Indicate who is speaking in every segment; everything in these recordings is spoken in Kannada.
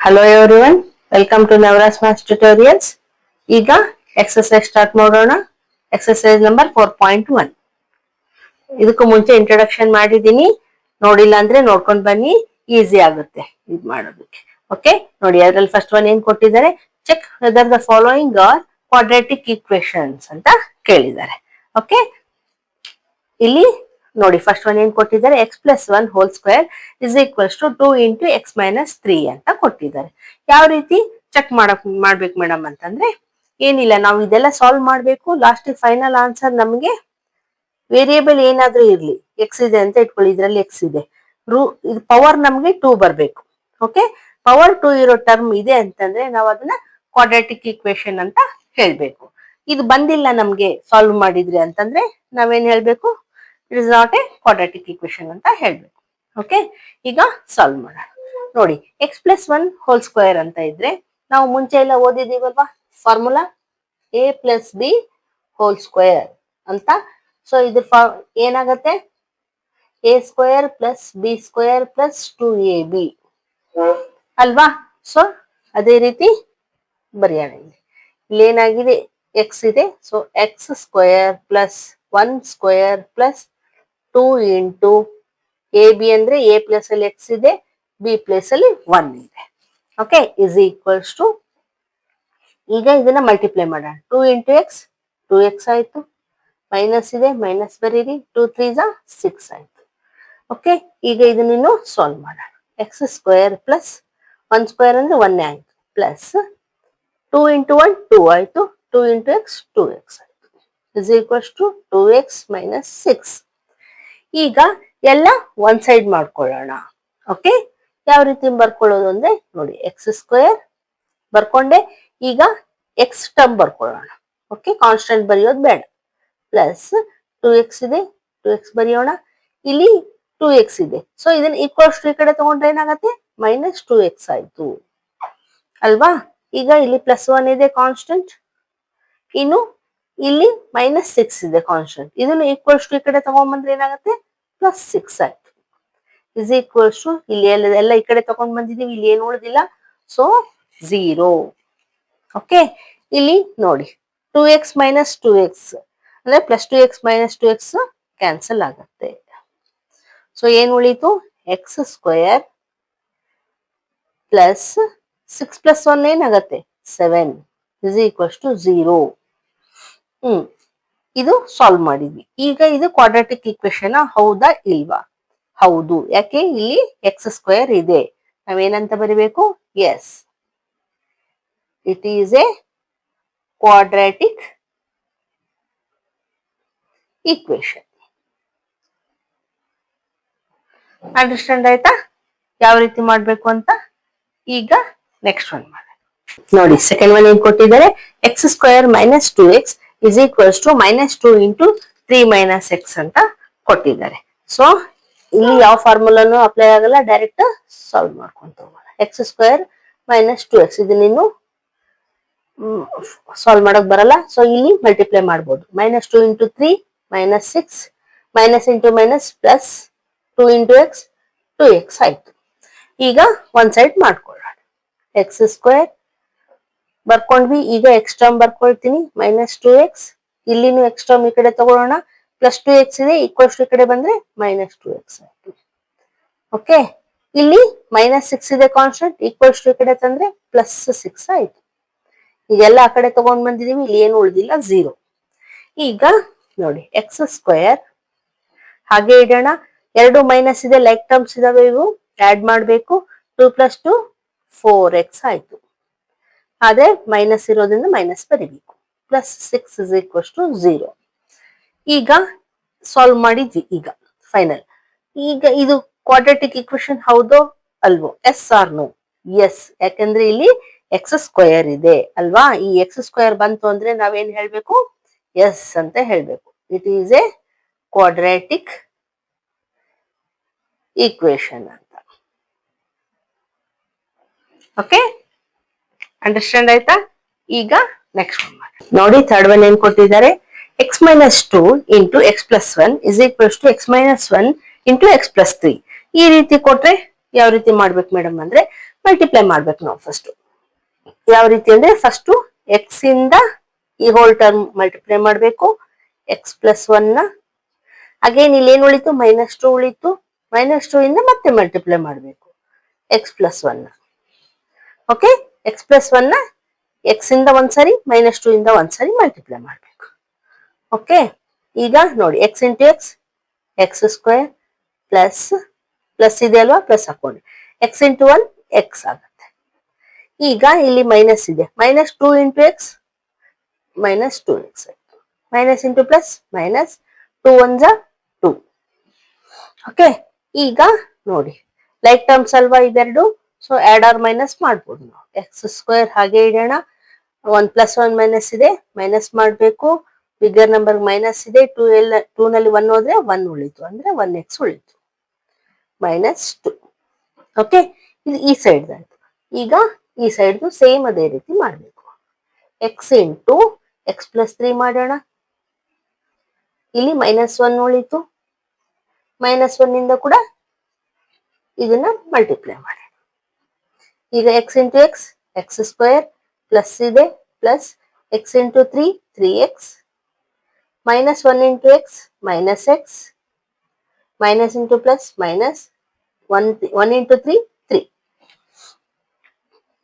Speaker 1: Hello everyone, welcome to Navras Maths Tutorials. ಈಗ ಎಕ್ಸರ್ಸೈಸ್ ಸ್ಟಾರ್ಟ್ ಮಾಡೋಣ. Exercise number 4.1. ಇದಕ್ಕೂ ಮುಂಚೆ ಇಂಟ್ರೊಡಕ್ಷನ್ ಮಾಡಿದ್ದೀನಿ, ನೋಡಿಲ್ಲ ಅಂದ್ರೆ ನೋಡ್ಕೊಂಡು ಬನ್ನಿ, ಈಸಿ ಆಗುತ್ತೆ ಇದು ಮಾಡೋದಕ್ಕೆ. ಓಕೆ, ನೋಡಿ ಅದ್ರಲ್ಲಿ ಫಸ್ಟ್ ಒನ್ ಏನ್ ಕೊಟ್ಟಿದ್ದಾರೆ, check whether the following are quadratic equations ಅಂತ ಕೇಳಿದ್ದಾರೆ. ಓಕೆ, ಇಲ್ಲಿ ನೋಡಿ ಫಸ್ಟ್ ಒನ್ ಏನ್ ಕೊಟ್ಟಿದ್ದಾರೆ, x+1 whole square is equals to 2 into X minus 3 ಅಂತ ಕೊಟ್ಟಿದ್ದಾರೆ. ಯಾವ ರೀತಿ ಚೆಕ್ ಮಾಡ್ಬೇಕು ಮೇಡಮ್ ಅಂತಂದ್ರೆ, ಏನಿಲ್ಲ, ನಾವು ಇದೆಲ್ಲ ಸಾಲ್ವ್ ಮಾಡ್ಬೇಕು. ಲಾಸ್ಟ್ ಫೈನಲ್ ಆನ್ಸರ್ ನಮಗೆ ವೇರಿಯೇಬಲ್ ಏನಾದ್ರೂ ಇರ್ಲಿ, ಎಕ್ಸ್ ಇದೆ ಅಂತ ಇಟ್ಕೊಳ್ಳಿ, ಇದ್ರಲ್ಲಿ ಎಕ್ಸ್ ಇದೆ, ಇದು ಪವರ್ ನಮ್ಗೆ 2 ಬರ್ಬೇಕು. ಓಕೆ, ಪವರ್ 2 ಇರೋ ಟರ್ಮ್ ಇದೆ ಅಂತಂದ್ರೆ ನಾವು ಅದನ್ನ ಕ್ವಾಡ್ರಾಟಿಕ್ ಈಕ್ವೇಶನ್ ಅಂತ ಹೇಳ್ಬೇಕು. ಇದು ಬಂದಿಲ್ಲ ನಮ್ಗೆ ಸಾಲ್ವ್ ಮಾಡಿದ್ರಿ ಅಂತಂದ್ರೆ ನಾವೇನ್ ಹೇಳ್ಬೇಕು, it is not a quadratic equation ಅಂತ ಹೇಳ್ಬೇಕು. ಓಕೆ, ಈಗ ಸಾಲ್ವ್ ಮಾಡೋಣ. ನೋಡಿ, x+1 ಹೋಲ್ ಸ್ಕ್ವೇರ್ ಅಂತ ಇದ್ರೆ ನಾವು ಮುಂಚೆ ಎಲ್ಲ ಓದಿದೀವಲ್ವಾ ಫಾರ್ಮುಲಾ a+b ಹೋಲ್ ಸ್ಕ್ವೇರ್ ಅಂತ. ಸೊ ಇದ್ರ ಏನಾಗತ್ತೆ, a² + b² + 2ab ಅಲ್ವಾ. ಸೊ ಅದೇ ರೀತಿ ಬರೆಯೋಣ. ಇಲ್ಲಿ ಏನಾಗಿದೆ, ಎಕ್ಸ್ ಇದೆ, so x² + 1² + 2 into A B ಅಂದ್ರೆ a ಪ್ಲೇಸ್ ಅಲ್ಲಿ ಎಕ್ಸ್ ಇದೆ, ಬಿ ಪ್ಲೇಸ್ ಅಲ್ಲಿ 1 ಇದೆ. ಓಕೆ, ಇಸ್ ಈಕ್ವಲ್ಸ್ ಟು, ಈಗ ಇದನ್ನ ಮಲ್ಟಿಪ್ಲೈ ಮಾಡೋಣ. 2 ಇಂಟು ಎಕ್ಸ್ 2x ಆಯ್ತು, ಮೈನಸ್ ಇದೆ ಮೈನಸ್ ಬರೀರಿ, 2 3 6 ಆಯ್ತು. ಓಕೆ, ಈಗ ಇದನ್ನಿನ್ನು ಸಾಲ್ವ್ ಮಾಡೋಣ. x² + 1² ಅಂದ್ರೆ 1 ಆಯ್ತು, ಪ್ಲಸ್ 2 ಇಂಟು 1 2 ಆಯ್ತು, 2 ಇಂಟು ಎಕ್ಸ್ 2x ಆಯ್ತು, ಇಸ್ ಈಕ್ವಲ್ಸ್ ಟು 2x - 6. ಈಗ ಎಲ್ಲ ಒನ್ ಸೈಡ್ ಮಾಡ್ಕೊಳ್ಳೋಣ. ಓಕೆ, ಯಾವ ರೀತಿ ಬರ್ಕೊಳ್ಳೋದು ಅಂದ್ರೆ ನೋಡಿ, x² ಬರ್ಕೊಂಡೆ, ಈಗ ಎಕ್ಸ್ ಟರ್ಮ್ ಬರ್ಕೊಳ್ಳೋಣ. ಓಕೆ, ಕಾನ್ಸ್ಟೆಂಟ್ ಬರೆಯೋದು ಬೇಡ, ಪ್ಲಸ್ 2x ಇದೆ, 2x ಬರೆಯೋಣ. ಇಲ್ಲಿ 2x ಇದೆ, ಸೊ ಇದನ್ನ ಈಕ್ವಲ್ಸ್ ಟು ಈ ಕಡೆ ತಗೊಂಡ್ರೆ ಏನಾಗತ್ತೆ, -2x ಆಯ್ತು ಅಲ್ವಾ. ಈಗ ಇಲ್ಲಿ +1 ಇದೆ ಕಾನ್ಸ್ಟೆಂಟ್, ಇನ್ನು ಇಲ್ಲಿ -6 ಇದೆ ಕಾನ್ಸ್ಟೆಂಟ್, ಇದನ್ನು ಈಕ್ವಲ್ಸ್ ಟು ಈ ಕಡೆ ತಗೊಂಡ್ಬಂದ್ರೆ ಏನಾಗುತ್ತೆ, +6 ಆಯ್ತು, ಇಸ್ ಈಕ್ವಲ್ಸ್ ಟು, ಇಲ್ಲಿ ಎಲ್ಲ ಈ ಕಡೆ ತಗೊಂಡ್ ಬಂದಿದೀವಿ, ಇಲ್ಲಿ ಏನು ಉಳಿದಿಲ್ಲ, ಸೊ 0. ಓಕೆ, ಇಲ್ಲಿ ನೋಡಿ 2x - 2x ಅಂದ್ರೆ +2x - 2x ಕ್ಯಾನ್ಸಲ್ ಆಗುತ್ತೆ. ಸೊ ಏನ್ ಉಳಿತು, x² ಪ್ಲಸ್ 6 + 1 ಏನಾಗತ್ತೆ 7 ಇಸ್ ಈಕ್ವಲ್ಸ್ ಟು 0. ಇದು ಸಾಲ್ವ್ ಮಾಡಿದ್ವಿ. ಈಗ ಇದು ಕ್ವಾಡ್ರಾಟಿಕ್ ಈಕ್ವೇಶನ್ ಹೌದಾ ಇಲ್ವಾ, ಹೌದು. ಯಾಕೆ, ಇಲ್ಲಿ x² ಇದೆ, ನಾವೇನಂತ ಬರಿಬೇಕು, yes, it is a quadratic equation. Understand ಆಯ್ತಾ ಯಾವ ರೀತಿ ಮಾಡ್ಬೇಕು ಅಂತ. ಈಗ ನೆಕ್ಸ್ಟ್ ಒನ್ ಮಾಡೋಣ. ನೋಡಿ, ಸೆಕೆಂಡ್ ಒನ್ ಏನ್ ಕೊಟ್ಟಿದ್ದಾರೆ, x² - 2x is equals to -2 into 3 - x ಅಂತ ಕೊಟ್ಟಿದ್ದಾರೆ. ಸೊ ಇಲ್ಲಿ ಯಾವ ಫಾರ್ಮುಲಾನು ಅಪ್ಲೈ ಆಗಲ್ಲ, ಡೈರೆಕ್ಟ್ ಸಾಲ್ವ್ ಮಾಡ್ಕೊಂತ ಹೋಗೋಣ. x² - 2x ಇದನ್ನಿನ್ನು ಸಾಲ್ವ್ ಮಾಡಕ್ ಬರಲ್ಲ, ಸೊ ಇಲ್ಲಿ ಮಲ್ಟಿಪ್ಲೈ ಮಾಡ್ಬೋದು. -2 into 3 -6 minus into minus plus 2 into X 2x ಆಯ್ತು. ಈಗ ಒಂದ್ ಸೈಡ್ ಮಾಡ್ಕೊಳ್ಳೋಣ. x² ಬರ್ಕೊಂಡ್ವಿ, ಈಗ ಎಕ್ಸ್ ಟರ್ಮ್ ಬರ್ಕೊಳ್ತೀನಿ, -2x, ಇಲ್ಲಿನೂ ಎಕ್ಸ್ ಟರ್ಮ್ ಈ ಕಡೆ ತಗೊಳ್ಳೋಣ, +2x ಇದೆ, ಈಕ್ವಲ್ಸ್ ಈ ಕಡೆ ಬಂದ್ರೆ -2x ಆಯ್ತು. ಓಕೆ, ಇಲ್ಲಿ -6 ಇದೆ ಕಾನ್ಸ್ಟೆಂಟ್, ಈಕ್ವಲ್ಸ್ ಈ ಕಡೆ ತಂದ್ರೆ +6 ಆಯ್ತು. ಈಗೆಲ್ಲ ಆ ಕಡೆ ತಗೊಂಡ್ ಬಂದಿದೀವಿ, ಇಲ್ಲಿ ಏನು ಉಳಿದಿಲ್ಲ, 0. ಈಗ ನೋಡಿ, x² ಹಾಗೆ ಇಡೋಣ, 2 ಮೈನಸ್ ಇದೆ, ಲೈಕ್ ಟರ್ಮ್ಸ್ ಇದಾವೆ, ಇವು ಆಡ್ ಮಾಡ್ಬೇಕು. 2 + 2 4x ಆಯ್ತು, ಅದೇ ಮೈನಸ್ ಇರೋದ್ರಿಂದ ಮೈನಸ್ ಬರೀಬೇಕು, +6 ಇಸ್ ಈಕ್ವಲ್ಸ್ ಟು 0. ಈಗ ಸಾಲ್ವ್ ಮಾಡಿದ್ವಿ, ಈಗ ಫೈನಲ್. ಈಗ ಇದು ಕ್ವಾಡ್ರಾಟಿಕ್ ಈಕ್ವೇಶನ್ ಹೌದೋ ಅಲ್ವೋ, ಎಸ್ ಆರ್ ನೋ, ಎಸ್. ಯಾಕಂದ್ರೆ ಇಲ್ಲಿ x² ಇದೆ ಅಲ್ವಾ, ಈ x² ಬಂತು ಅಂದ್ರೆ ನಾವೇನ್ ಹೇಳ್ಬೇಕು, ಎಸ್ ಅಂತ ಹೇಳ್ಬೇಕು. It is a quadratic equation ಅಂತ. ಓಕೆ, ಅಂಡರ್ಸ್ಟ್ಯಾಂಡ್ ಆಯ್ತಾ. ಈಗ ನೆಕ್ಸ್ಟ್ ನೋಡಿ, ಥರ್ಡ್ ಒನ್ ಏನ್ ಕೊಟ್ಟಿದ್ದಾರೆ, x - 2 into x+1 is equals to x - 1 into x+3. ಈ ರೀತಿ ಕೊಟ್ರೆ ಯಾವ ರೀತಿ ಮಾಡ್ಬೇಕು ಮೇಡಮ್ ಅಂದ್ರೆ, ಮಲ್ಟಿಪ್ಲೈ ಮಾಡ್ಬೇಕು ನಾವು ಫಸ್ಟ್. ಯಾವ ರೀತಿ ಅಂದ್ರೆ ಫಸ್ಟ್ ಎಕ್ಸ್ ಇಂದ ಈ ಹೋಲ್ ಟರ್ಮ್ ಮಲ್ಟಿಪ್ಲೈ ಮಾಡ್ಬೇಕು. ಎಕ್ಸ್ ಪ್ಲಸ್ ಒನ್ ನ ಅಗೇನ್ ಇಲ್ಲಿ ಏನ್ ಉಳಿತು, -2 ಉಳಿತು. -2 ಇಂದ ಮತ್ತೆ ಮಲ್ಟಿಪ್ಲೈ ಮಾಡ್ಬೇಕು X plus one. Okay, X plus one ನ ಎಕ್ಸ್ ಇಂದ ಒಂದ್ಸರಿ, -2 ಇಂದ ಒಂದ್ಸರಿ ಮಲ್ಟಿಪ್ಲೈ ಮಾಡ್ಬೇಕು. ಓಕೆ, ಈಗ ನೋಡಿ X into x, x square plus plus ಇದೆ ಅಲ್ವಾ, ಪ್ಲಸ್ ಹಾಕೊಂಡ್ರೆ ಎಕ್ಸ್ ಇಂಟು ಒನ್ ಎಕ್ಸ್ ಆಗುತ್ತೆ. ಈಗ ಇಲ್ಲಿ ಮೈನಸ್ ಇದೆ, -2 ಇಂಟು ಎಕ್ಸ್ -2x ಆಯ್ತು. Minus into plus minus, 2 1 2. Okay, ಈಗ ನೋಡಿ ಲೈಕ್ ಟರ್ಮ್ಸ್ ಅಲ್ವಾ ಇವೆರಡು, ಸೊ ಆಡ್ ಆರ್ ಮೈನಸ್ ಮಾಡ್ಬೋದು ನಾವು. ಎಕ್ಸ್ ಸ್ಕ್ವೇರ್ ಹಾಗೆ ಇಡೋಣ, 1 + 1 ಮೈನಸ್ ಇದೆ, ಮೈನಸ್ ಮಾಡಬೇಕು. ಬಿಗರ್ ನಂಬರ್ ಮೈನಸ್ ಇದೆ, 2 ನಲ್ಲಿ 1 ಹೋದ್ರೆ 1 ಉಳಿತು, ಅಂದ್ರೆ 1x ಉಳಿತು, -2. ಓಕೆ, ಇದು ಈ ಸೈಡ್ ಆಯ್ತು. ಈಗ ಈ ಸೈಡ್ ಸೇಮ್ ಅದೇ ರೀತಿ ಮಾಡಬೇಕು. ಎಕ್ಸ್ ಇಂಟು ಎಕ್ಸ್ ಪ್ಲಸ್ 3 ಮಾಡೋಣ. ಇಲ್ಲಿ -1 ಉಳಿತು, -1 ಇಂದ ಕೂಡ ಇದನ್ನ ಮಲ್ಟಿಪ್ಲೈ ಮಾಡೋಣ. ಈಗ x into x, x square plus ಇದೆ, plus x into 3 3x, -1 into x -x, minus into plus minus, 1 into 3 3.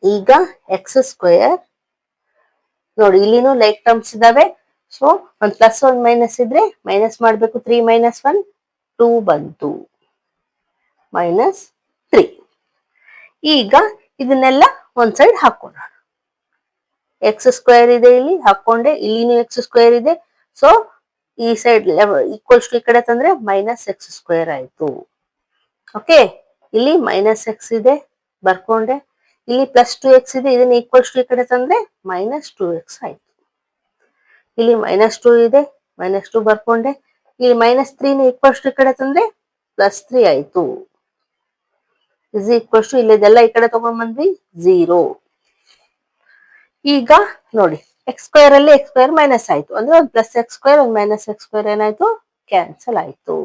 Speaker 1: ಈಗ ಎಕ್ಸ್ ಸ್ಕ್ವೇರ್ ನೋಡಿ ಇಲ್ಲಿನೂ ಲೈಕ್ ಟರ್ಮ್ಸ್ ಇದಾವೆ, ಸೊ 1 + 1 ಮೈನಸ್ ಇದ್ರೆ ಮೈನಸ್ ಮಾಡಬೇಕು. 3 - 1 2 ಬಂತು, -3. ಈಗ ಇದನ್ನೆಲ್ಲ ಒಂದ್ ಸೈಡ್ ಹಾಕೋಣ. ಎಕ್ಸ್ ಸ್ಕ್ವೇರ್ ಇದೆ ಇಲ್ಲಿ ಹಾಕೊಂಡೆ, ಇಲ್ಲಿನೂ ಎಕ್ಸ್ ಸ್ಕ್ವೇರ್ ಇದೆ, ಸೊ ಈ ಸೈಡ್ ಈಕ್ವಲ್ಸ್ ಟು ಈ ಕಡೆ ತಂದ್ರೆ -x² ಆಯ್ತು. ಓಕೆ, ಇಲ್ಲಿ -x ಇದೆ ಬರ್ಕೊಂಡೆ, ಇಲ್ಲಿ +2x ಇದೆ, ಇದನ್ನ ಈಕ್ವಲ್ಸ್ ಟು ಈ ಕಡೆ ತಂದ್ರೆ -2x ಆಯ್ತು. ಇಲ್ಲಿ -2 ಇದೆ, -2 ಬರ್ಕೊಂಡೆ, ಇಲ್ಲಿ -3 ನ ಈಕ್ವಲ್ಸ್ ಟು ಈ ಕಡೆ ತಂದ್ರೆ +3 ಆಯ್ತು. ಇಸ್ ಈಕ್ವಲ್ಸ್ ಟು ಇಲ್ಲಿದೆಲ್ಲ ಈ ಕಡೆ ತಗೊಂಡ್ ಬಂದ್ವಿ 0. ಈಗ ನೋಡಿ x² ಅಲ್ಲಿ x² ಮೈನಸ್ ಆಯ್ತು, ಅಂದ್ರೆ ಒಂದು +x², ಒಂದು -x² ಏನಾಯ್ತು, ಕ್ಯಾನ್ಸಲ್ ಆಯ್ತು.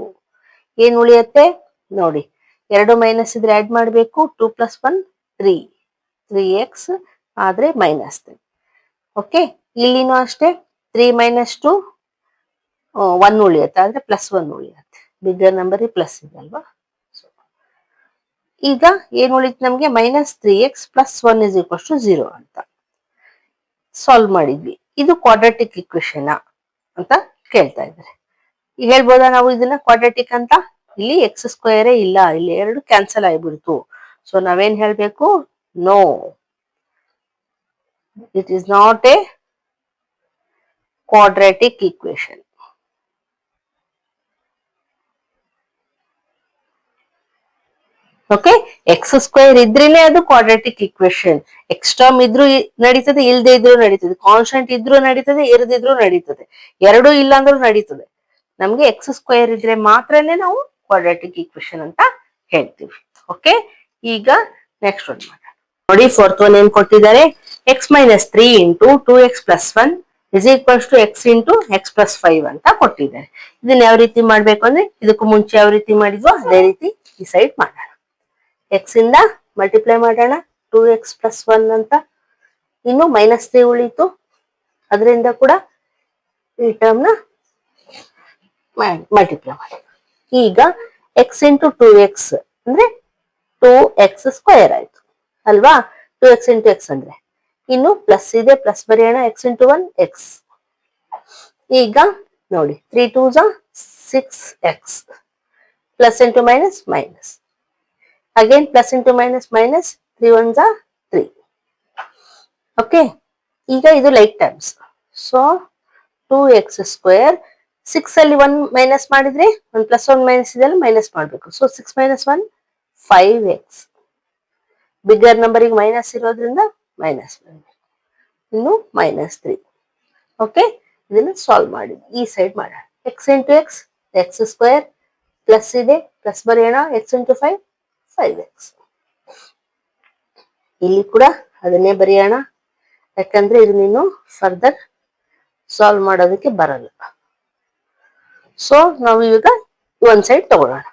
Speaker 1: ಏನ್ ಉಳಿಯತ್ತೆ ನೋಡಿ, 2 ಮೈನಸ್ ಇದ್ರೆ ಆಡ್ ಮಾಡಬೇಕು. 2 + 1 3, 3x ಆದ್ರೆ -3. ಓಕೆ, ಇಲ್ಲಿನೂ ಅಷ್ಟೇ 3 - 2 1 ಉಳಿಯುತ್ತೆ, ಆದ್ರೆ +1 ಉಳಿಯುತ್ತೆ. ಬಿಗ್ಗರ್ ನಂಬರ್ ಪ್ಲಸ್ ಇದೆ ಅಲ್ವಾ. ಈಗ ಏನ್ ಉಳಿತು ನಮ್ಗೆ, -3x + 1 = 0 ಅಂತ ಸಾಲ್ವ್ ಮಾಡಿದ್ವಿ. ಇದು ಕ್ವಾಡ್ರಾಟಿಕ್ ಇಕ್ವೇಶನ್ ಅಂತ ಕೇಳ್ತಾ ಇದ್ದಾರೆ. ಈಗ ಹೇಳ್ಬೋದಾ ನಾವು ಇದನ್ನ ಕ್ವಾಡ್ರಾಟಿಕ್ ಅಂತ? ಇಲ್ಲಿ x² ಇಲ್ಲ, ಇಲ್ಲಿ 2 ಕ್ಯಾನ್ಸಲ್ ಆಗಿಬಿಡ್ತು. ಸೊ ನಾವೇನ್ ಹೇಳ್ಬೇಕು, no, it is not a quadratic equation. Okay, x² ಇದ್ರೇನೆ ಅದು ಕ್ವಾಡ್ರಾಟಿಕ್ ಇಕ್ವೇಶನ್. ಎಕ್ಸ್ ಟರ್ಮ್ ಇದ್ರೂ ನಡೀತದೆ, ಇಲ್ದೇ ಇದ್ರೂ ನಡೀತದೆ, ಕಾನ್ಸ್ಟೆಂಟ್ ಇದ್ರೂ ನಡೀತದೆ, ಇರದಿದ್ರೂ ನಡೀತದೆ, ಎರಡೂ ಇಲ್ಲ ಅಂದ್ರೂ ನಡೀತದೆ. ನಮ್ಗೆ x² ಇದ್ರೆ ಮಾತ್ರನೇ ನಾವು ಕ್ವಾಡ್ರಾಟಿಕ್ ಇಕ್ವೇಶನ್ ಅಂತ ಹೇಳ್ತೀವಿ. ಓಕೆ, ಈಗ ನೆಕ್ಸ್ಟ್ ಒನ್ ಮಾಡೋಣ. ನೋಡಿ ಫೋರ್ತ್ ಒನ್ ಏನ್ ಕೊಟ್ಟಿದ್ದಾರೆ, x - 3 × 2x + 1 = x × x + 5 ಅಂತ ಕೊಟ್ಟಿದ್ದಾರೆ. ಇದನ್ನ ಯಾವ ರೀತಿ ಮಾಡ್ಬೇಕು ಅಂದ್ರೆ, ಇದಕ್ಕೂ ಮುಂಚೆ ಯಾವ ರೀತಿ ಮಾಡಿದ್ವೋ ಅದೇ ರೀತಿ ಡಿಸೈಡ್ ಮಾಡೋಣ. ಎಕ್ಸ್ ಇಂದ ಮಲ್ಟಿಪ್ಲೈ ಮಾಡೋಣ, 2x + 1 ಅಂತ. ಇನ್ನು -3 ಉಳಿತು, ಅದರಿಂದ ಕೂಡ ಈ ಟರ್ಮ್ ನ ಮಲ್ಟಿಪ್ಲೈ ಮಾಡಿ. ಈಗ x × 2x ಅಂದ್ರೆ 2x² ಆಯ್ತು ಅಲ್ವಾ. 2x × x ಅಂದ್ರೆ ಇನ್ನು ಪ್ಲಸ್ ಇದೆ, ಪ್ಲಸ್ ಬರೆಯೋಣ. x × 1 x. ಈಗ ನೋಡಿ 3 × 2 = 6x, plus into minus minus, again plus into minus minus, 3 × 1 = 3. Okay, ಈಗ ಇದು ಲೈಕ್ ಟರ್ಮ್ಸ್, ಸೊ 2x², 6 ಅಲ್ಲಿ 1 ಮೈನಸ್ ಮಾಡಿದ್ರೆ 1 + 1 ಮೈನಸ್ ಇದೆಲ್ಲ ಮೈನಸ್ ಮಾಡಬೇಕು. So 6 - 1 5x. ಬಿಗ್ಗರ್ ನಂಬರಿಗೆ ಮೈನಸ್ ಇರೋದ್ರಿಂದ ಮೈನಸ್ ಮಾಡಬೇಕು, ಇನ್ನು -3. ಓಕೆ, ಇದನ್ನ ಸಾಲ್ವ್ ಮಾಡಿ ಈ ಸೈಡ್ ಮಾಡೋಣ. x × x x² ಪ್ಲಸ್ ಇದೆ, ಪ್ಲಸ್ ಬರೆಯೋಣ. x × 5 5x. ಇಲ್ಲಿ ಕೂಡ ಅದನ್ನೇ ಬರೆಯೋಣ, ಯಾಕಂದ್ರೆ ಇದನ್ನಿನ್ನು ಫರ್ದರ್ ಸಾಲ್ವ್ ಮಾಡೋದಕ್ಕೆ ಬರಲ್ಲ. ಸೊ ನಾವು ಈಗ ಒಂದ್ ಸೈಡ್ ತಗೊಳ್ಳೋಣ.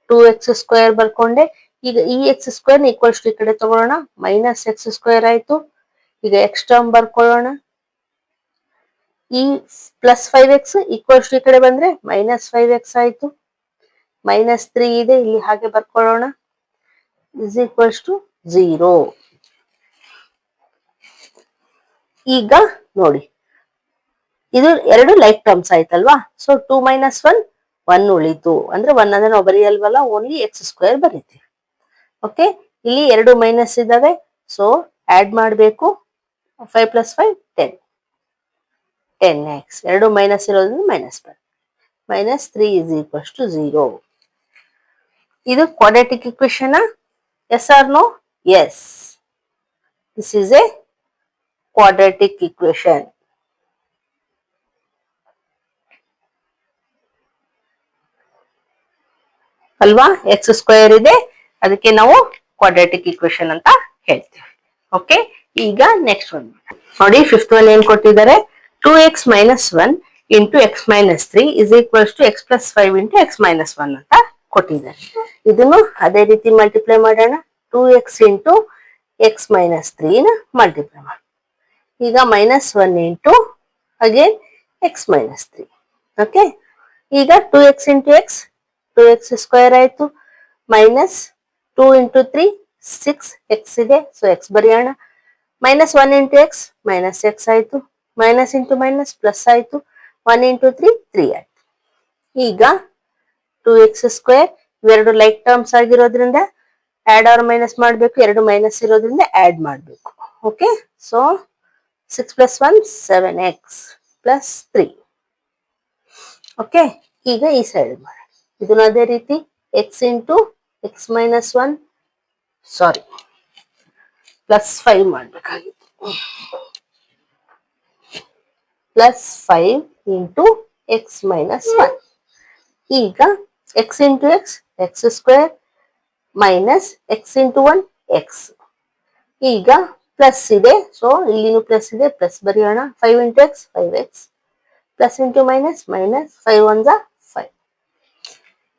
Speaker 1: 2x² ಬರ್ಕೊಂಡೆ, ಈಗ ಈ ಎಕ್ಸ್ ಸ್ಕ್ವೇರ್ ಈಕ್ವಲ್ಸ್ ಟು ಈ ಕಡೆ ತಗೊಳ್ಳೋಣ, ಮೈನಸ್ ಎಕ್ಸ್ ಸ್ಕ್ವೇರ್ ಆಯ್ತು. ಈಗ ಎಕ್ಸ್ ಟರ್ಮ್ ಬರ್ಕೊಳ್ಳೋಣ. ಈ ಪ್ಲಸ್ 5x ಈಕ್ವಲ್ಸ್ ಟು ಈ ಕಡೆ ಬಂದ್ರೆ ಮೈನಸ್ 5x ಆಯ್ತು. ಮೈನಸ್ 3 ಇದೆ, ಇಲ್ಲಿ ಹಾಗೆ ಬರ್ಕೊಳ್ಳೋಣ. Is equals to 0. ಈಗ ನೋಡಿ, ಇದು ಎರಡು ಲೈಕ್ ಟರ್ಮ್ಸ್ ಆಯ್ತಲ್ವಾ. ಸೊ 2 ಮೈನಸ್ 1 1 ಉಳಿತು. ಅಂದ್ರೆ 1 ಅಂದ್ರೆ ನಾವು ಬರೆಯಲ್ವಲ್ಲ, ಓನ್ಲಿ ಎಕ್ಸ್ ಸ್ಕ್ವೇರ್ ಬರೀತೀವಿ. ಓಕೆ, ಇಲ್ಲಿ ಎರಡು ಮೈನಸ್ ಇದಾವೆ, ಸೊ ಆಡ್ ಮಾಡಬೇಕು. 5 ಪ್ಲಸ್ 5 10. 10x ಎರಡು ಮೈನಸ್ ಇರೋದ್ರಿಂದ ಮೈನಸ್ ಬರುತ್ತೆ. Minus 3 is equals to 0. ಇದು quadratic equation. Yes or no? Yes, this is a quadratic equation. ಅಲ್ವಾ? ಎಕ್ಸ್ ಸ್ಕ್ವೇರ್ ಇದೆ, ಅದಕ್ಕೆ ನಾವು ಕ್ವಾಡ್ರಾಟಿಕ್ ಇಕ್ವೇಶನ್ ಅಂತ ಹೇಳ್ತೀವಿ. ಓಕೆ, ಈಗ ನೆಕ್ಸ್ಟ್ ಒನ್ ನೋಡಿ. ಫಿಫ್ತ್ ಒನ್ ಏನ್ ಕೊಟ್ಟಿದ್ದಾರೆ? 2x minus 1 into x minus 3 is equals to x plus 5 into x minus 1 ಅಂತ ಕೊಟ್ಟಿದ್ದಾರೆ. ಇದನ್ನು ಅದೇ ರೀತಿ ಮಲ್ಟಿಪ್ಲೈ ಮಾಡೋಣ. 2x into x minus 3 ನ ಮಲ್ಟಿಪ್ಲೈ ಮಾಡೋಣ. ಈಗ minus 1 into again x minus 3. Okay, ಈಗ 2x into x 2x square ಆಯ್ತು. ಮೈನಸ್ 2 ಇಂಟು 3 6x ಇದೆ, ಸೊ x ಬರೆಯೋಣ. Minus 1 into x minus x ಆಯ್ತು. ಮೈನಸ್ ಇಂಟು ಮೈನಸ್ ಪ್ಲಸ್ ಆಯ್ತು. 1 ಇಂಟು 3 3 ಆಯ್ತು. ಈಗ 2x ಸ್ಕ್ವೇರ್ ಇವೆರಡು ಲೈಕ್ ಟರ್ಮ್ಸ್ ಆಗಿರೋದ್ರಿಂದ ಆಡ್ ಆರ್ ಮೈನಸ್ ಮಾಡಬೇಕು. ಎರಡು ಮೈನಸ್ ಇರೋದ್ರಿಂದ ಆಡ್ ಮಾಡಬೇಕು. Okay, so 6 plus 1 7x plus 3. Okay, ಈಗ ಈ ಸೈಡ್ ಮಾಡೋಣ. ಇದನ್ನು ಅದೇ ರೀತಿ x ಇಂಟು x ಮೈನಸ್ 1 ಸಾರಿ ಪ್ಲಸ್ 5 ಮಾಡಬೇಕಾಗಿತ್ತು. Plus 5 into X minus 1. ಈಗ x into x x square minus X into 1 X. ಈಗ ಪ್ಲಸ್ ಇದೆ, ಸೊ ಇಲ್ಲಿನೂ ಪ್ಲಸ್ ಇದೆ, ಪ್ಲಸ್ ಬರೆಯೋಣ. 5 into X 5x plus into minus minus 5 1 5.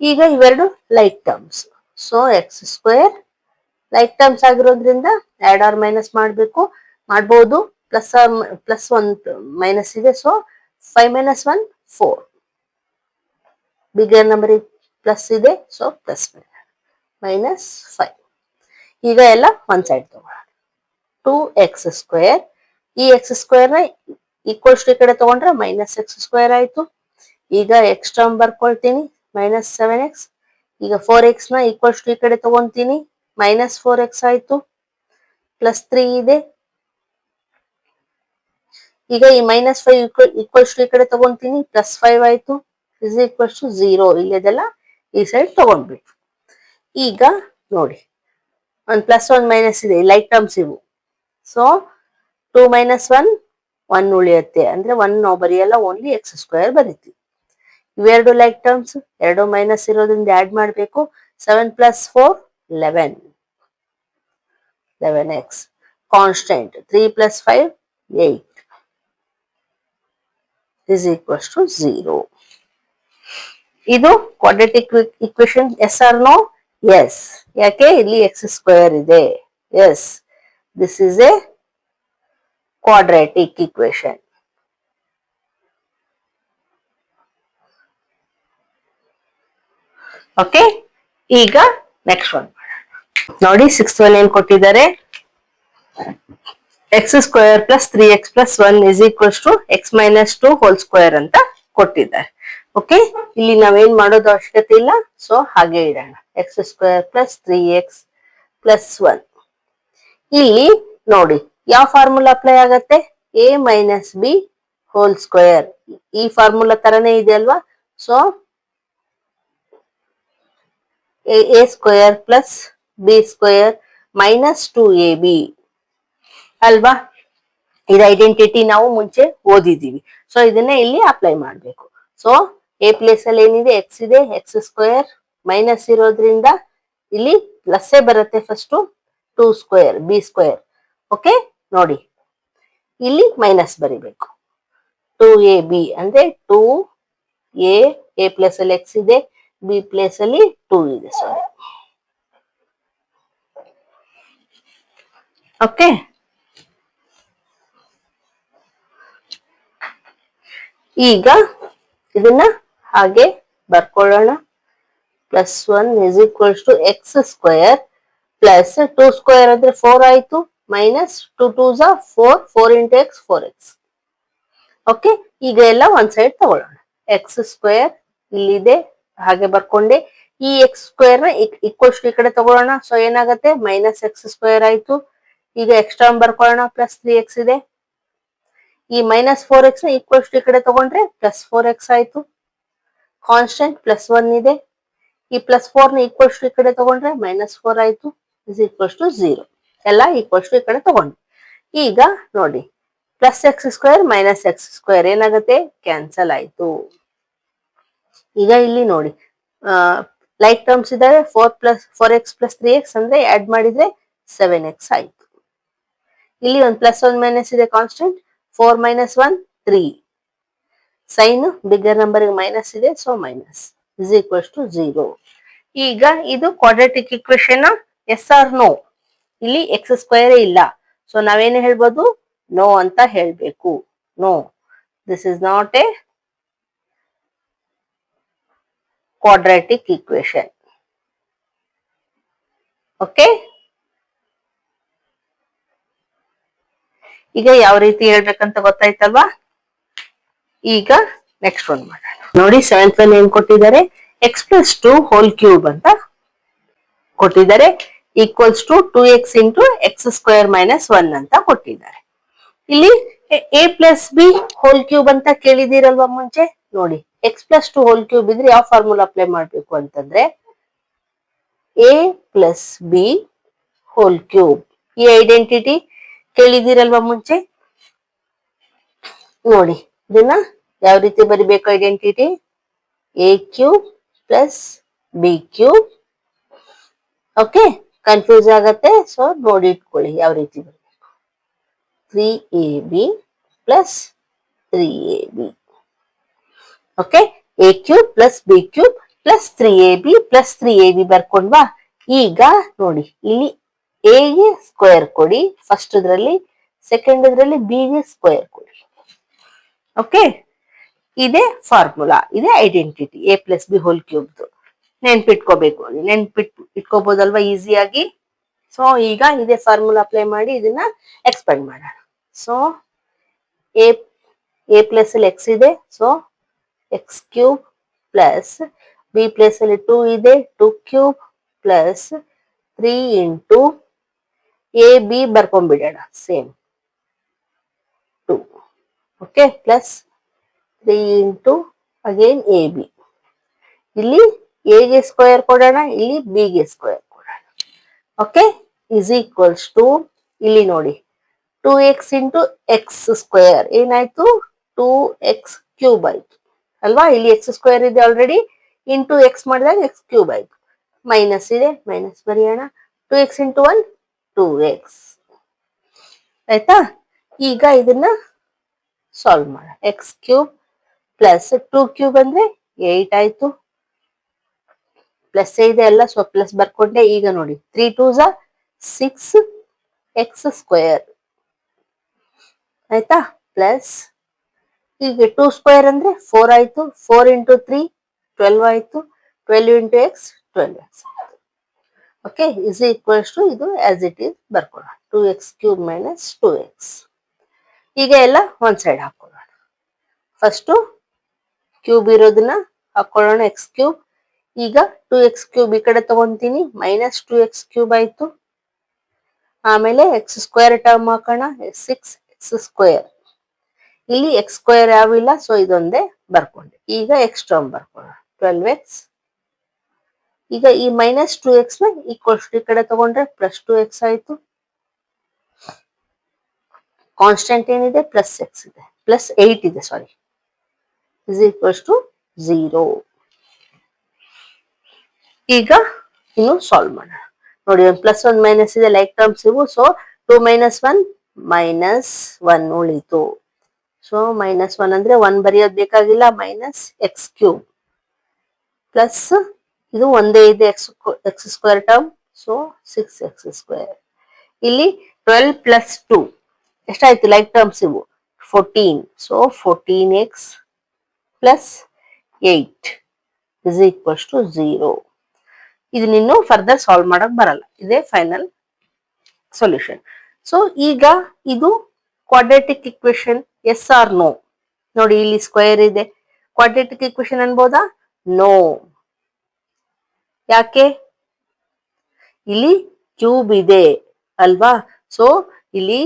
Speaker 1: ಈಗ ಇವೆರಡು like terms, so X square like terms ಆಗಿರೋದ್ರಿಂದ ಆಡ್ ಆರ್ ಮೈನಸ್ ಮಾಡಬೇಕು. ಮಾಡ್ಬೋದು. ಪ್ಲಸ್ 1 ಮೈನಸ್ ಇದೆ, so 5 minus 1 4. Bigger number plus ಇದೆ, ಸೊ ಪ್ಲಸ್ ಮೈನಸ್ 5. ಈಗ ಎಲ್ಲ ಒಂದ್ ಸೈಡ್ ತಗೋಣ. 2x ಸ್ಕ್ವೇರ್, ಈ ಎಕ್ಸ್ ಸ್ಕ್ವೇರ್ ನ ಈಕ್ವಲ್ಸ್ ಈ ಕಡೆ ತಗೊಂಡ್ರೆ ಮೈನಸ್ ಎಕ್ಸ್ ಸ್ಕ್ವೇರ್ ಆಯ್ತು. ಈಗ ಎಕ್ಸ್ ಟರ್ಮ್ ಬರ್ಕೊಳ್ತೀನಿ, ಮೈನಸ್ 7x. ಈಗ 4x ನ ಈಕ್ವಲ್ಸ್ ಈ ಕಡೆ ತಗೊಂತೀನಿ, ಮೈನಸ್ 4x ಆಯ್ತು. ಪ್ಲಸ್ 3 ಇದೆ. ಈಗ ಈ ಮೈನಸ್ 5 ಈಕ್ವಲ್ಸ್ ಈ ಕಡೆ ತಗೊಂತೀನಿ, ಪ್ಲಸ್ 5 ಆಯ್ತು. Is equals to 0. ಇಲ್ಲದೆಲ್ಲ ಈ ಸೈಡ್ ತಗೊಂಡ್ಬಿಟ್ಟು ಈಗ ನೋಡಿ, ಒಂದು ಪ್ಲಸ್ 1 ಮೈನಸ್ ಇದೆ, ಲೈಕ್ ಟರ್ಮ್ಸ್ ಇವು. ಸೊ 2 ಮೈನಸ್ 1 1 ಉಳಿಯುತ್ತೆ. ಅಂದ್ರೆ 1 ನಾವು ಬರೆಯಲ್ಲ, ಓನ್ಲಿ ಎಕ್ಸ್ ಸ್ಕ್ವೇರ್ ಬರೀತೀವಿ. ಇವೆರಡು ಲೈಕ್ ಟರ್ಮ್ಸ್, ಎರಡು ಮೈನಸ್ ಇರೋದ್ರಿಂದ ಆಡ್ ಮಾಡಬೇಕು. 7 plus 4 11. 11x constant. 3 plus 5 8 is equals to 0. ಇದು quadratic equation. Yes or no? Yes. ಯಾಕೆ? ಇಲ್ಲಿ ಎಕ್ಸ್ ಸ್ಕ್ವೇರ್ ಇದೆ. Yes, this is a quadratic equation. Okay, ಈಗ ನೆಕ್ಸ್ಟ್ ಒನ್ ನೋಡಿ. ಸಿಕ್ಸ್ತ್ ಒನ್ ಏನ್ ಕೊಟ್ಟಿದ್ದಾರೆ? X square plus 3x plus 1 is equals to X minus 2 whole square ಅಂತ ಕೊಟ್ಟಿದ್ದಾರೆ. ಓಕೆ, ಇಲ್ಲಿ ನಾವೇನ್ ಮಾಡೋದು ಅವಶ್ಯಕತೆ ಇಲ್ಲ, ಸೊ ಹಾಗೆ ಇಡೋಣ. X square plus 3x plus 1. ಇಲ್ಲಿ ನೋಡಿ ಯಾವ ಫಾರ್ಮುಲಾ ಅಪ್ಲೈ ಆಗತ್ತೆ? a minus B whole square. ಈ ಫಾರ್ಮುಲಾ ತರನೇ ಇದೆ ಅಲ್ವಾ? So a square plus B square minus 2ab ಅಲ್ವಾ? ಇದು ಐಡೆಂಟಿಟಿ ನಾವು ಮುಂಚೆ ಓದಿದೀವಿ. ಸೊ ಇದನ್ನ ಇಲ್ಲಿ ಅಪ್ಲೈ ಮಾಡಬೇಕು. ಸೊ ಎ ಪ್ಲೇಸ್ ಅಲ್ಲಿ ಏನಿದೆ? ಎಕ್ಸ್ ಇದೆ. ಎಕ್ಸ್ ಸ್ಕ್ವೇರ್ ಮೈನಸ್ ಇರೋದ್ರಿಂದ ಇಲ್ಲಿ ಪ್ಲಸ್ ಬರುತ್ತೆ. First 2 square B square. Okay, ನೋಡಿ ಇಲ್ಲಿ ಮೈನಸ್ ಬರಿಬೇಕು. 2ab ಅಂದ್ರೆ 2a ಪ್ಲೇಸ್ ಅಲ್ಲಿ ಎಕ್ಸ್ ಇದೆ, ಬಿ ಪ್ಲೇಸ್ ಅಲ್ಲಿ 2 ಇದೆ. ಸಾರಿ, ಓಕೆ, ಈಗ ಇದನ್ನ ಹಾಗೆ ಬರ್ಕೊಳ್ಳೋಣ. +1 is equals to X square plus 2 square ಅಂದ್ರೆ 4 ಆಯ್ತು, minus 2 2 4, 4 into X 4x. Okay, ಈಗ ಎಲ್ಲ ಒಂದ್ ಸೈಡ್ ತಗೊಳ್ಳೋಣ. ಎಕ್ಸ್ ಸ್ಕ್ವೇರ್ ಇಲ್ಲಿದೆ ಹಾಗೆ ಬರ್ಕೊಂಡೆ. ಈ ಎಕ್ಸ್ ಸ್ಕ್ವೇರ್ ನ ಈಕ್ವಲ್ಸ್ ಈ ಕಡೆ ತಗೊಳ್ಳೋಣ. ಸೊ ಏನಾಗುತ್ತೆ, ಮೈನಸ್ ಎಕ್ಸ್ ಸ್ಕ್ವೇರ್ ಆಯ್ತು. ಈಗ ಎಕ್ಸ್ಟ್ರಾ ಬರ್ಕೊಳ್ಳೋಣ, +3x ಇದೆ. ಈ -4x ನ ಈಕ್ವಲ್ಸ್ ಈ ಕಡೆ ತಗೊಂಡ್ರೆ +4x ಆಯ್ತು. ಕಾನ್ಸ್ಟೆಂಟ್ +1 ಇದೆ. ಈ +4 ನ ಈಕ್ವಲ್ಸ್ ಈ ಕಡೆ ತಗೊಂಡ್ರೆ -4 ಆಯ್ತು, ಇಸ್ ಈಕ್ವಲ್ಸ್ ಟು 0. ಎಲ್ಲ ಈಕ್ವಲ್ಸ್ ಈ ಕಡೆ ತಗೊಂಡ್ವಿ. ಈಗ ನೋಡಿ, +x² -x² ಏನಾಗುತ್ತೆ, ಕ್ಯಾನ್ಸಲ್ ಆಯ್ತು. ಈಗ ಇಲ್ಲಿ ನೋಡಿ, ಲೈಕ್ ಟರ್ಮ್ಸ್ ಇದಾವೆ. 4x + 3x ಅಂದ್ರೆ ಆಡ್ ಮಾಡಿದ್ರೆ 7x ಆಯ್ತು. ಇಲ್ಲಿ ಒಂದು +1 ಮೈನಸ್ ಇದೆ, constant. 4 - 1 3. Sign bigger number minus ಇದೆ, so minus is equals to 0. ಈಗ ಇದು quadratic equation, yes or no? ಇಲ್ಲಿ x² ಇಲ್ಲ, ಸೊ ನಾವೇನು ಹೇಳ್ಬೋದು, ನೋ ಅಂತ ಹೇಳ್ಬೇಕು. No, this is not a quadratic equation. Okay, ಈಗ ಯಾವ ರೀತಿ ಹೇಳ್ಬೇಕಂತ ಗೊತ್ತಾಯ್ತಲ್ವಾ? ಈಗ ನೆಕ್ಸ್ಟ್ ಒನ್ ಮಾಡೋಣ. ನೋಡಿ, 7th ಅಲ್ಲಿ ಏನ್ ಕೊಟ್ಟಿದ್ದಾರೆ, x+2 ಅಂತ ಕೊಟ್ಟಿದ್ದಾರೆ, equals to 2x into x² - 1 ಅಂತ ಕೊಟ್ಟಿದ್ದಾರೆ. ಇಲ್ಲಿ a+b² ಅಂತ ಕೇಳಿದಿರಲ್ವಾ ಮುಂಚೆ? ನೋಡಿ, x+2 ಇದ್ರೆ ಯಾವ ಫಾರ್ಮುಲಾ ಅಪ್ಲೈ ಮಾಡ್ಬೇಕು ಅಂತಂದ್ರೆ a+b². ಈ ಐಡೆಂಟಿಟಿ ಕೇಳಿದಿರಲ್ವಾ ಮುಂಚೆ? ನೋಡಿ, ಇದನ್ನ ಯಾವ ರೀತಿ ಬರಿಬೇಕು identity? a³ + b³. Okay, confuse ಆಗತ್ತೆ, ಸೊ ನೋಡಿ ಇಟ್ಕೊಳ್ಳಿ ಯಾವ ರೀತಿ ಬರಬೇಕು. 3ab + 3ab. Okay, a³ + b³ + 3ab + 3ab ಬರ್ಕೊಂಡ್ವಾ? ಈಗ ನೋಡಿ, ಇಲ್ಲಿ a ಗೆ ಸ್ಕ್ವೇರ್ ಕೊಡಿ ಫಸ್ಟ್ ಇದ್ರಲ್ಲಿ, ಸೆಕೆಂಡ್ ಇದ್ರಲ್ಲಿ b ಗೆ ಸ್ಕ್ವೇರ್ ಕೊಡಿ. ಓಕೆ, ಇದೇ ಫಾರ್ಮುಲಾ, ಇದೇ ಐಡೆಂಟಿಟಿ a+b². ನೆನ್ಪಿಟ್ಕೋಬೇಕು, ಇಟ್ಕೋಬಹುದಲ್ವಾ ಈಸಿಯಾಗಿ? ಸೊ ಈಗ ಇದೇ ಫಾರ್ಮುಲಾ ಅಪ್ಲೈ ಮಾಡಿ ಇದನ್ನ ಎಕ್ಸ್ಪೆಂಡ್ ಮಾಡೋಣ. ಸೊ a ಪ್ಲೇಸ್ ಅಲ್ಲಿ x ಇದೆ, so x³ plus b place ಅಲ್ಲಿ 2 ಇದೆ, 2³ ಪ್ಲಸ್ 3 ಇಂಟು ab ಬರ್ಕೊಂಡ್ಬಿಡೋಣ, same 2. Okay, plus 3 into again ab. ಇಲ್ಲಿ a ಗೆ ಸ್ಕ್ವೇರ್ ಕೊಡೋಣ, ಇಲ್ಲಿ b ಗೆ ಸ್ಕ್ವೇರ್ ಕೊಡೋಣ. ಓಕೆ, ಇಸ್ ಈಕ್ವಲ್ಸ್ ಟು, ಇಲ್ಲಿ ನೋಡಿ 2x ಇಂಟು x² ಏನಾಯ್ತು, 2x³ ಆಯ್ತು ಅಲ್ವಾ? ಇಲ್ಲಿ x² ಇದೆ ಆಲ್ರೆಡಿ, ಇಂಟು x ಮಾಡಿದಾಗ x³ ಆಯ್ತು. ಮೈನಸ್ ಇದೆ, ಮೈನಸ್ ಬರೆಯೋಣ. 2x ಇಂಟು 1 2x ಆಯ್ತಾ? ಈಗ ಇದನ್ನ ಸಾಲ್ವ್ ಮಾಡೋಣ. x³ ಪ್ಲಸ್ 2³ ಅಂದ್ರೆ 8 ಆಯ್ತು. ಪ್ಲಸ್ ಇದೆ ಅಲ್ಲ, ಸೊ ಪ್ಲಸ್ ಬರ್ಕೊಂಡೆ. ಈಗ ನೋಡಿ, 3 2 6x² ಆಯ್ತಾ? ಪ್ಲಸ್ ಈಗ 2² ಅಂದ್ರೆ 4 ಆಯ್ತು. 4 ಇಂಟು 3 12 ಆಯ್ತು. 12 ಇಂಟು x 12x ಆಯ್ತು. ಓಕೆ, ಇಸ್ ಈಕ್ವಲ್ಸ್ ಟು, ಇದು ಆಸ್ ಇಟ್ ಈಸ್ ಬರ್ಕೊಳ್ಳೋಣ, 2x³ - 2x. ಈಗ ಎಲ್ಲ ಒಂದ್ ಸೈಡ್ ಹಾಕೊಳ್ಳೋಣ. ಫಸ್ಟ್ ಕ್ಯೂಬ್ ಇರೋದನ್ನ ಹಾಕೊಳ್ಳೋಣ, x³. ಈಗ 2x³ ಈ ಕಡೆ ತಗೊಂತೀನಿ, -2x³ ಆಯ್ತು. ಆಮೇಲೆ x² ಟರ್ಮ್ ಹಾಕೋಣ, 6x². ಇಲ್ಲಿ x² ಯಾವಿಲ್ಲ, ಸೊ ಇದೊಂದೇ ಬರ್ಕೊಂಡೆ. ಈಗ x ಟರ್ಮ್ ಬರ್ಕೊಳ್ಳೋಣ, 12x. ಈಗ ಈ -2x ನ ಈಕ್ವಲ್ಸ್ ಈ ಕಡೆ ತಗೊಂಡ್ರೆ +2x ಆಯ್ತು. ಕಾನ್ಸ್ಟೆಂಟ್ ಏನಿದೆ, +x ಇದೆ, +8 ಇದೆ, ಸಾರಿ, ಇಸ್ ಈಕ್ವಲ್ಸ್ ಟು 0. ಈಗ ಇನ್ನು ಸಾಲ್ವ್ ಮಾಡೋಣ. ನೋಡಿ, +1 ಮೈನಸ್ ಇದೆ, ಲೈಕ್ ಟರ್ಮ್ಸ್ ಇವು. ಸೊ 2 - 1 -1 ಉಳಿತು. ಸೊ -1 ಅಂದ್ರೆ 1 ಬರೆಯೋದು ಬೇಕಾಗಿಲ್ಲ, -x³ ಪ್ಲಸ್ ಇದು ಒಂದೇ ಇದೆ, x² ಟರ್ಮ್, ಸೊ 6x². ಇಲ್ಲಿ 12 ಪ್ಲಸ್ 2 ಎಷ್ಟಾಯ್ತು ಲೈಕ್ ಟರ್ಮ್ಸ್ ಇವು 14. So 14x plus 8 is equals to 0. ಇದನ್ನಿನ್ನು ಫರ್ದರ್ ಸಾಲ್ವ್ ಮಾಡಕ್ ಬರಲ್ಲ. ಇದೇ ಫೈನಲ್ ಸೊಲ್ಯೂಷನ್. ಸೊ ಈಗ ಇದು quadratic equation, yes or no? ನೋಡಿ ಇಲ್ಲಿ ಸ್ಕ್ವೇರ್ ಇದೆ, ಕ್ವಾಡ್ರಾಟಿಕ್ ಇಕ್ವೇಶನ್ ಅನ್ಬೋದಾ? ನೋ. ಯಾಕೆ? ಇಲ್ಲಿ ಕ್ಯೂಬ್ ಇದೆ ಅಲ್ವಾ? ಸೊ ಇಲ್ಲಿ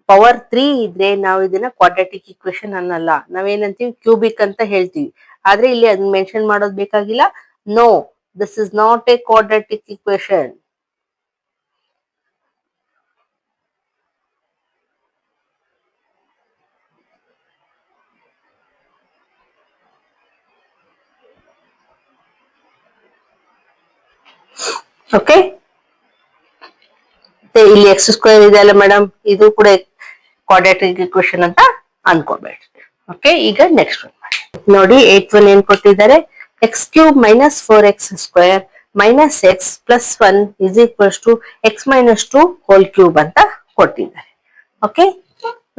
Speaker 1: ಪವರ್ 3 ಇದ್ರೆ ನಾವು ಇದನ್ನ ಕ್ವಾಡ್ರಾಟಿಕ್ ಇಕ್ವೇಶನ್ ಅನ್ನಲ್ಲ, ನಾವೇನಂತೀವಿ ಕ್ಯೂಬಿಕ್ ಅಂತ ಹೇಳ್ತೀವಿ. ಆದ್ರೆ ಇಲ್ಲಿ ಅದನ್ನ ಮೆನ್ಷನ್ ಮಾಡೋದು ಬೇಕಾಗಿಲ್ಲ. No, this is not a quadratic equation. Okay, ಇಲ್ಲಿ ಎಕ್ಸ್ ಸ್ಕ್ವೇರ್ ಇದೆ ಅಲ್ಲ ಮೇಡಮ್, ಇದು ಕೂಡ ಕ್ವಾಡ್ರಾಟಿಕ್ ಇಕ್ವೇಶನ್ ಅಂತ ಅನ್ಕೊಬೇಡಿ. ಓಕೆ, ಈಗ ನೆಕ್ಸ್ಟ್ ಒನ್ ಮಾಡಿ ನೋಡಿ. 8th ಒನ್ ಏನ್ ಕೊಟ್ಟಿದ್ದಾರೆ? X cube minus 4x square minus X plus 1 is equals to X minus 2 whole cube ಅಂತ ಕೊಟ್ಟಿದ್ದಾರೆ. ಓಕೆ,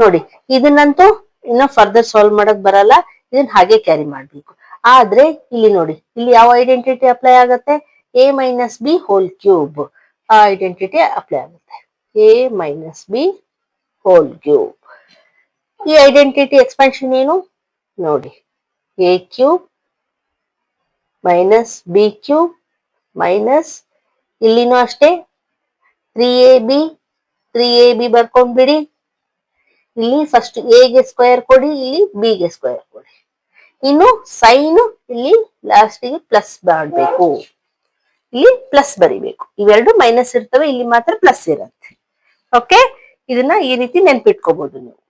Speaker 1: ನೋಡಿ ಇದನ್ನಂತೂ ಇನ್ನ ಫರ್ದರ್ ಸಾಲ್ವ್ ಮಾಡಕ್ ಬರಲ್ಲ, ಇದನ್ನ ಹಾಗೆ ಕ್ಯಾರಿ ಮಾಡ್ಬೇಕು. ಆದ್ರೆ ಇಲ್ಲಿ ನೋಡಿ, ಇಲ್ಲಿ ಯಾವ ಐಡೆಂಟಿಟಿ ಅಪ್ಲೈ ಆಗತ್ತೆ? a minus B whole cube. ಆ ಐಡೆಂಟಿಟಿ ಅಪ್ಲೈ ಆಗುತ್ತೆ, a minus B whole cube. ಈ ಐಡೆಂಟಿಟಿ ಎಕ್ಸ್ಪಾನ್ಷನ್ ಏನು ನೋಡಿ? a cube minus B cube minus, ಇಲ್ಲಿನೂ ಅಷ್ಟೇ 3ab ಬರ್ಕೊಂಡ್ಬಿಡಿ. ಇಲ್ಲಿ ಫಸ್ಟ್ a ಗೆ ಸ್ಕ್ವೇರ್ ಕೊಡಿ, ಇಲ್ಲಿ b ಗೆ ಸ್ಕ್ವೇರ್ ಕೊಡಿ. ಇನ್ನು ಸೈನ್ ಇಲ್ಲಿ ಲಾಸ್ಟ್ ಗೆ ಪ್ಲಸ್ ಮಾಡಬೇಕು, ಇಲ್ಲಿ ಪ್ಲಸ್ ಬರಿಬೇಕು. ಇವೆರಡು ಮೈನಸ್ ಇರ್ತವೆ, ಇಲ್ಲಿ ಮಾತ್ರ ಪ್ಲಸ್ ಇರುತ್ತೆ. ಓಕೆ, ಇದನ್ನ ಈ ರೀತಿ ನೆನ್ಪಿಟ್ಕೋಬಹುದು ನೀವು.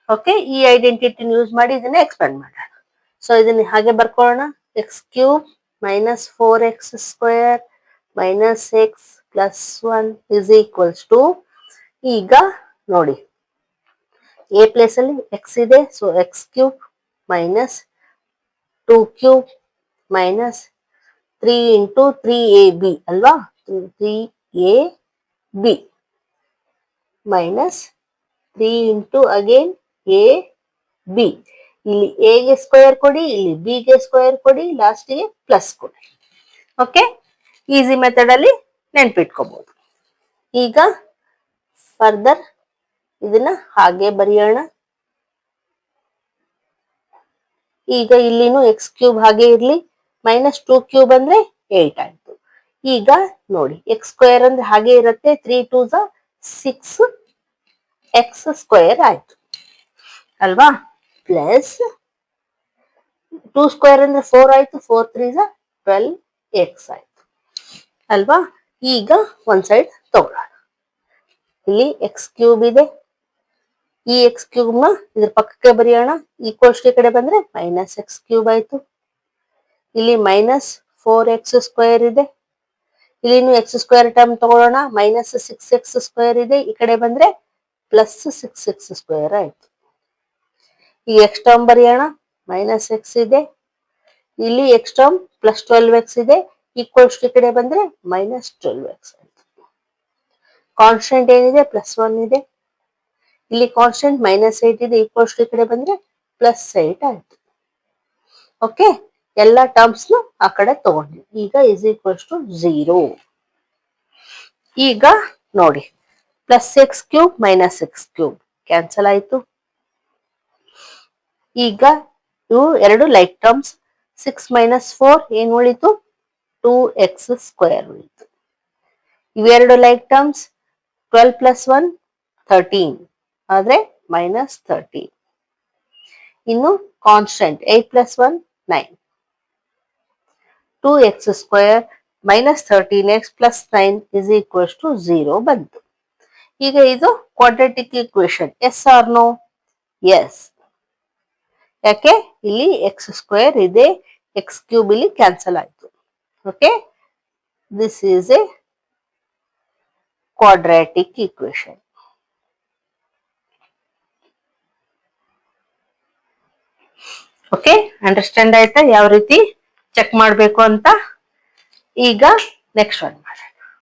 Speaker 1: ಓಕೆ, ಈ ಐಡೆಂಟಿಟಿನ ಯೂಸ್ ಮಾಡಿ ಇದನ್ನ ಎಕ್ಸ್ಪ್ಯಾಂಡ್ ಮಾಡೋಣ. ಸೊ ಇದನ್ನ ಹಾಗೆ ಬರ್ಕೊಳ್ಳೋಣ. X cube minus 4x square minus X plus 1 is equals to, ಈಗ ನೋಡಿ ಎ ಪ್ಲೇಸ್ ಅಲ್ಲಿ ಎಕ್ಸ್ ಇದೆ, so x cube minus 2 cube minus 3 into 3ab ಅಲ್ವಾ? 3ab minus 3 into again ab. ಇಲ್ಲಿ a ಗೆ ಸ್ಕ್ವೇರ್ ಕೊಡಿ, ಇಲ್ಲಿ b ಗೆ ಸ್ಕ್ವೇರ್ ಕೊಡಿ, ಲಾಸ್ಟ್ ಗೆ ಪ್ಲಸ್ ಕೊಡಿ. ಓಕೆ, ಈಸಿ ಮೆಥಡ್ ಅಲ್ಲಿ ನೆನ್ಪಿಟ್ಕೋಬಹುದು. ಈಗ ಫರ್ದರ್ ಇದನ್ನ ಹಾಗೆ ಬರೆಯೋಣ. ಈಗ ಇಲ್ಲಿನೂ ಎಕ್ಸ್ ಕ್ಯೂಬ್ ಹಾಗೆ ಇರ್ಲಿ, ಮೈನಸ್ 2 ಕ್ಯೂಬ್ ಅಂದ್ರೆ 8 ಆಯ್ತು. ಈಗ ನೋಡಿ ಎಕ್ಸ್ ಸ್ಕ್ವೇರ್ ಅಂದ್ರೆ ಹಾಗೆ ಇರುತ್ತೆ, 3 2 6 ಎಕ್ಸ್ ಸ್ಕ್ವೇರ್ ಆಯ್ತು ಅಲ್ವಾ? ಪ್ಲಸ್ 2 ಸ್ಕ್ವೇರ್ ಅಂದ್ರೆ 4 ಆಯ್ತು, 4 3 12 ಎಕ್ಸ್ ಆಯ್ತು ಅಲ್ವಾ? ಈಗ ಒಂದ್ ಸೈಡ್ ತಗೊಳ್ಳೋಣ. ಇಲ್ಲಿ ಎಕ್ಸ್ ಕ್ಯೂಬ್ ಇದೆ, ಈ ಎಕ್ಸ್ ಕ್ಯೂಬ್ ನ ಇದ್ರ ಪಕ್ಕಕ್ಕೆ ಬರೆಯೋಣ. ಈಕ್ವಲ್ಸ್ ಕಡೆ ಬಂದ್ರೆ ಮೈನಸ್ ಎಕ್ಸ್ ಕ್ಯೂಬ್ ಆಯ್ತು. ಇಲ್ಲಿ ಮೈನಸ್ 4x ಸ್ಕ್ವೇರ್ ಇದೆ, ಇಲ್ಲಿನೂ ಎಕ್ಸ್ ಸ್ಕ್ವೇರ್ ಟರ್ಮ್ ತಗೊಳ್ಳೋಣ. ಮೈನಸ್ 6x ಸ್ಕ್ವೇರ್ ಇದೆ, ಈ ಕಡೆ ಬಂದ್ರೆ ಪ್ಲಸ್ 6x ಸ್ಕ್ವೇರ್ ಆಯ್ತು. ಈ ಎಕ್ಸ್ ಟರ್ಮ್ ಬರೆಯೋಣ, ಮೈನಸ್ ಎಕ್ಸ್ ಇದೆ, ಇಲ್ಲಿ ಎಕ್ಸ್ ಟರ್ಮ್ ಪ್ಲಸ್ 12x ಇದೆ, ಈಕ್ವಲ್ಸ್ ಈ ಕಡೆ ಬಂದ್ರೆ ಮೈನಸ್ 12x ಆಯ್ತು. ಕಾನ್ಸ್ಟೆಂಟ್ ಏನಿದೆ? ಪ್ಲಸ್ 1 ಇದೆ, ಇಲ್ಲಿ ಕಾನ್ಸ್ಟೆಂಟ್ ಮೈನಸ್ 8 ಇದೆ, ಈಕ್ವಲ್ಸ್ ಈ ಕಡೆ ಬಂದ್ರೆ ಪ್ಲಸ್ 8 ಆಯ್ತು. ಓಕೆ, ಎಲ್ಲ ಟರ್ಮ್ಸ್ ಆ ಕಡೆ ತಗೊಂಡ್ವಿ. ಈಗ ಇಸ್ ಈಕ್ವಲ್ಸ್ ಟು 0. ಈಗ ನೋಡಿ plus X cube minus X cube cancel ಆಯ್ತು. ಈಗ ಇವು ಎರಡು ಲೈಕ್ ಟರ್ಮ್ಸ್. 6 ಮೈನಸ್ 4 ಏನ್ ಉಳಿತು? 2x ಸ್ಕ್ವೇರ್ ಉಳಿತು. ಇವೆರಡು ಲೈಕ್ ಟರ್ಮ್ಸ್. 12 ಪ್ಲಸ್ 1 13 ಆದ್ರೆ ಮೈನಸ್ 13. ಇನ್ನು constant 8 plus 1 9. 2x square minus 13x plus 9 is equals to 0 ಬಂತು. ಈಗ ಇದು quadratic equation, yes or no? Yes. ಯಾಕೆ? ಇಲ್ಲಿ ಎಕ್ಸ್ ಸ್ಕ್ವೇರ್ ಇದೆ, ಎಕ್ಸ್ ಕ್ಯೂಬ್ ಇಲ್ಲಿ ಕ್ಯಾನ್ಸಲ್ ಆಯ್ತು. Okay, this is a quadratic equation. Okay, understand ಆಯ್ತಾ ಯಾವ ರೀತಿ ಚೆಕ್ ಮಾಡಬೇಕು ಅಂತ? ಈಗ ನೆಕ್ಸ್ಟ್ ಒನ್ ಮಾಡೋಣ.